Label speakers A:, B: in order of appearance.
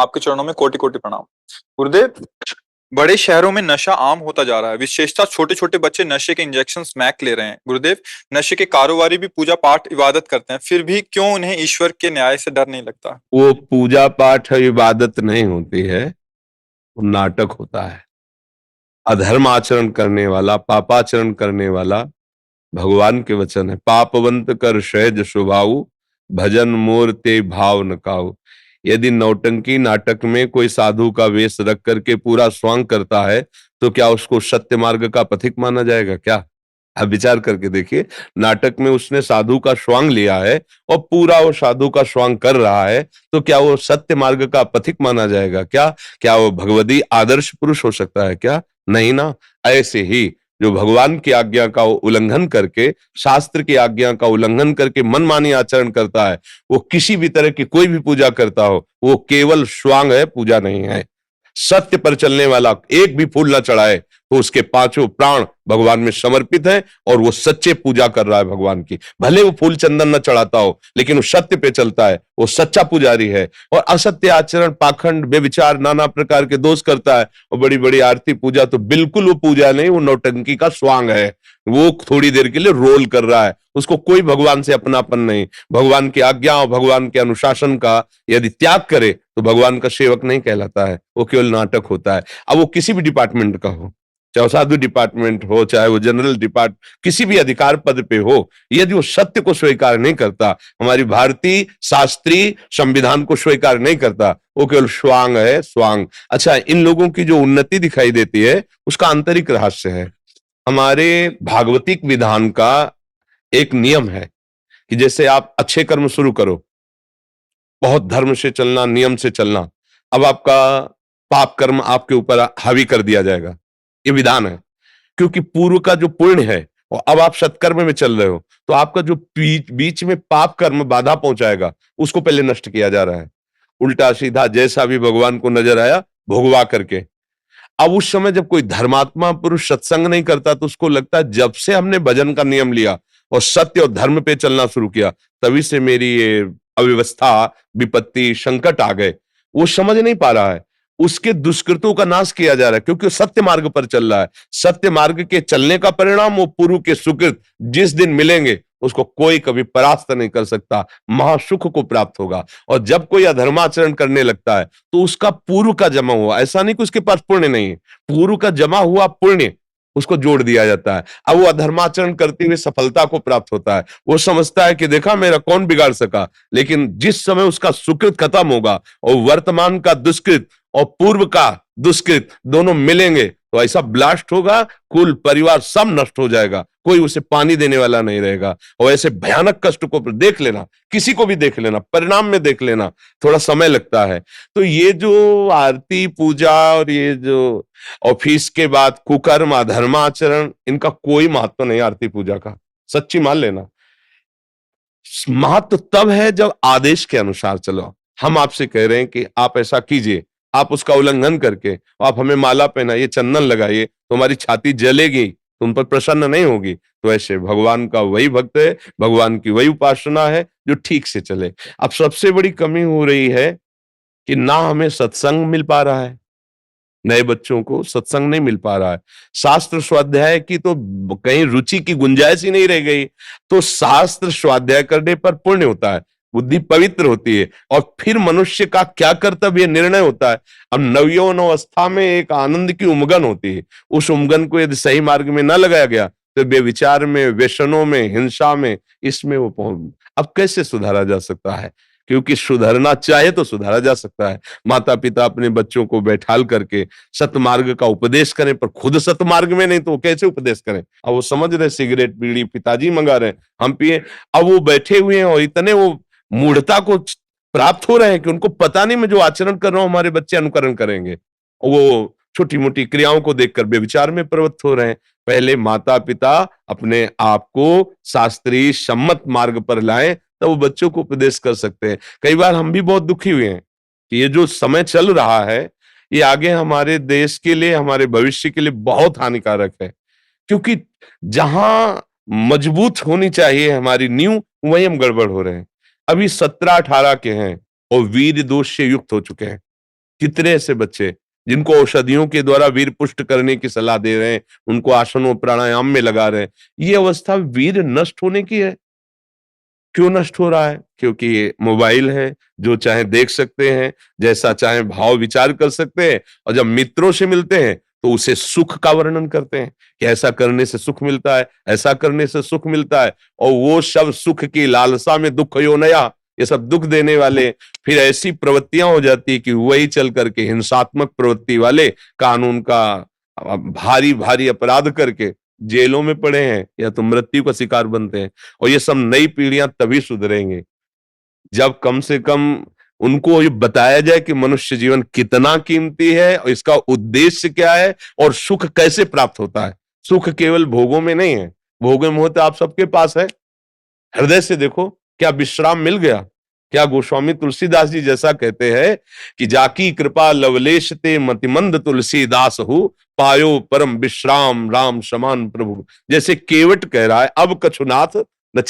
A: आपके चरणों में कोटि कोटि प्रणाम। गुरुदेव, बड़े शहरों में नशा आम होता जा रहा है। विशेषतः छोटे छोटे बच्चे नशे के इंजेक्शन स्मैक ले रहे हैं। गुरुदेव, नशे के कारोबारी भी पूजा पाठ इबादत करते हैं, फिर भी क्यों उन्हें ईश्वर के न्याय से डर नहीं लगता?
B: वो पूजा पाठ इबादत नहीं होती है, वो नाटक होता है। अधर्म आचरण करने वाला, पापाचरण करने वाला, भगवान के वचन है, पापवंत कर सहज स्वभाव, भजन मोर ते भाव न काऊ। यदि नौटंकी नाटक में कोई साधु का वेश रख करके पूरा स्वांग करता है, तो क्या उसको सत्य मार्ग का पथिक माना जाएगा क्या? आप विचार करके देखिए। नाटक में उसने साधु का स्वांग लिया है और पूरा वो साधु का स्वांग कर रहा है, तो क्या वो सत्य मार्ग का पथिक माना जाएगा क्या? क्या वो भगवदी आदर्श पुरुष हो सकता है क्या? नहीं ना। ऐसे ही जो भगवान की आज्ञा का उल्लंघन करके, शास्त्र की आज्ञा का उल्लंघन करके मनमानी आचरण करता है, वो किसी भी तरह की कोई भी पूजा करता हो, वो केवल स्वांग है, पूजा नहीं है। सत्य पर चलने वाला एक भी फूल न चढ़ाए तो उसके पांचों प्राण भगवान में समर्पित है और वो सच्चे पूजा कर रहा है भगवान की। भले वो फूल चंदन न चढ़ाता हो, लेकिन वो सत्य पे चलता है, वो सच्चा पुजारी है। और असत्य आचरण, पाखंड, बेविचार, नाना प्रकार के दोष करता है और बड़ी बड़ी आरती पूजा, तो बिल्कुल वो पूजा नहीं, वो नौटंकी का स्वांग है। वो थोड़ी देर के लिए रोल कर रहा है, उसको कोई भगवान से अपनापन नहीं। भगवान की आज्ञा और भगवान के अनुशासन का यदि त्याग करे तो भगवान का सेवक नहीं कहलाता है, वो केवल नाटक होता है। अब वो किसी भी डिपार्टमेंट का हो, चाहे वो साधु डिपार्टमेंट हो, चाहे वो जनरल डिपार्ट, किसी भी अधिकार पद पे हो, यदि वो सत्य को स्वीकार नहीं करता, हमारी भारतीय शास्त्रीय संविधान को स्वीकार नहीं करता, वो केवल स्वांग है, स्वांग। अच्छा, इन लोगों की जो उन्नति दिखाई देती है, उसका आंतरिक रहस्य है। हमारे भागवतिक विधान का एक नियम है कि जैसे आप अच्छे कर्म शुरू करो, बहुत धर्म से चलना, नियम से चलना, अब आपका पाप कर्म आपके ऊपर हावी कर दिया जाएगा, ये विधान है। क्योंकि पूर्व का जो पुण्य है और अब आप सत्कर्म में चल रहे हो, तो आपका जो बीच में पाप कर्म बाधा पहुंचाएगा, उसको पहले नष्ट किया जा रहा है। उल्टा सीधा जैसा भी भगवान को नजर आया, भोगवा करके। अब उस समय जब कोई धर्मात्मा पुरुष सत्संग नहीं करता, तो उसको लगता है जब से हमने भजन का नियम लिया और सत्य और धर्म पे चलना शुरू किया, तभी से मेरी ये अव्यवस्था, विपत्ति, संकट आ गए। वो समझ नहीं पा रहा है, उसके दुष्कृतों का नाश किया जा रहा है, क्योंकि वो सत्य मार्ग पर चल रहा है। सत्य मार्ग के चलने का परिणाम वो पूर्व के सुकृत जिस दिन मिलेंगे, उसको कोई कभी परास्त नहीं कर सकता, महासुख को प्राप्त होगा। और जब कोई अधर्माचरण करने लगता है, तो उसका पूर्व का जमा हुआ, ऐसा नहीं कि उसके पास पुण्य नहीं है, पूर्व का जमा हुआ पुण्य उसको जोड़ दिया जाता है। अब वो अधर्माचरण करते हुए सफलता को प्राप्त होता है। वो समझता है कि देखा, मेरा कौन बिगाड़ सका। लेकिन जिस समय उसका सुकृत खत्म होगा और वर्तमान का दुष्कृत और पूर्व का दुष्कृत दोनों मिलेंगे, तो ऐसा ब्लास्ट होगा, कुल परिवार सब नष्ट हो जाएगा, कोई उसे पानी देने वाला नहीं रहेगा। और ऐसे भयानक कष्ट को देख लेना, किसी को भी देख लेना, परिणाम में देख लेना, थोड़ा समय लगता है। तो ये जो आरती पूजा और ये जो ऑफिस के बाद कुकर्म, अधर्माचरण, इनका कोई महत्व नहीं आरती पूजा का, सच्ची मान लेना। महत्व तब है जब आदेश के अनुसार चलो। हम आपसे कह रहे हैं कि आप ऐसा कीजिए, आप उसका उल्लंघन करके आप हमें माला पहनाइए, चंदन लगाइए, तुम्हारी छाती जलेगी, तुम पर प्रसन्न नहीं होगी। तो ऐसे भगवान का वही भक्त है, भगवान की वही उपासना है जो ठीक से चले। अब सबसे बड़ी कमी हो रही है कि ना हमें सत्संग मिल पा रहा है, नए बच्चों को सत्संग नहीं मिल पा रहा है। शास्त्र स्वाध्याय की तो कहीं रुचि की गुंजाइश ही नहीं रह गई। तो शास्त्र स्वाध्याय करने पर पुण्य होता है, बुद्धि पवित्र होती है, और फिर मनुष्य का क्या कर्तव्य निर्णय होता है। अब नवयौवन अवस्था में एक आनंद की उमगन होती है, उस उमगन को यदि सही मार्ग में न लगाया गया, तो बेविचार में, व्यसनों में, हिंसा में, इसमें वो पहुंच। अब कैसे सुधारा जा सकता है? क्योंकि सुधरना चाहे तो सुधारा जा सकता है। माता पिता अपने बच्चों को बैठाल करके सतमार्ग का उपदेश करें, पर खुद सतमार्ग में नहीं तो वो कैसे उपदेश करें? अब वो समझ रहे सिगरेट बीड़ी पिताजी मंगा रहे हैं, हम पिए। अब वो बैठे हुए हैं और इतने वो मूढ़ता को प्राप्त हो रहे हैं कि उनको पता नहीं मैं जो आचरण कर रहा हूं हमारे बच्चे अनुकरण करेंगे। वो छोटी मोटी क्रियाओं को देखकर व्यभिचार में प्रवृत्त हो रहे हैं। पहले माता पिता अपने आप को शास्त्रीय सम्मत मार्ग पर लाएं, तब वो बच्चों को उपदेश कर सकते हैं। कई बार हम भी बहुत दुखी हुए हैं कि ये जो समय चल रहा है, ये आगे हमारे देश के लिए, हमारे भविष्य के लिए बहुत हानिकारक है। क्योंकि जहां मजबूत होनी चाहिए हमारी नींव, वहीं हम गड़बड़ हो रहे हैं। अभी 17-18 के हैं और वीर दोष से युक्त हो चुके हैं। कितने ऐसे बच्चे जिनको औषधियों के द्वारा वीर पुष्ट करने की सलाह दे रहे हैं, उनको आसनों प्राणायाम में लगा रहे हैं। ये अवस्था वीर नष्ट होने की है। क्यों नष्ट हो रहा है? क्योंकि ये मोबाइल है, जो चाहे देख सकते हैं, जैसा चाहे भाव विचार कर सकते हैं, और जब मित्रों से मिलते हैं तो उसे सुख का वर्णन करते हैं कि ऐसा करने से सुख मिलता है, ऐसा करने से सुख मिलता है, और वो सब सुख की लालसा में दुख यो नया, ये सब दुख देने वाले, फिर ऐसी प्रवृत्तियां हो जाती है कि वही चल करके हिंसात्मक प्रवृत्ति वाले कानून का भारी भारी अपराध करके जेलों में पड़े हैं या तो मृत्यु का शिकार बनते हैं। और ये सब नई पीढ़ियां तभी सुधरेंगे जब कम से कम उनको ये बताया जाए कि मनुष्य जीवन कितना कीमती है और इसका उद्देश्य क्या है और सुख कैसे प्राप्त होता है। सुख केवल भोगों में नहीं है, भोगों में होता आप सबके पास है। हृदय से देखो, क्या विश्राम मिल गया? क्या गोस्वामी तुलसीदास जी जैसा कहते हैं कि जाकी कृपा लवलेश ते मतिमंद तुलसीदास हो, पायो परम विश्राम राम समान प्रभु। जैसे केवट कह रहा है, अब कछुनाथ न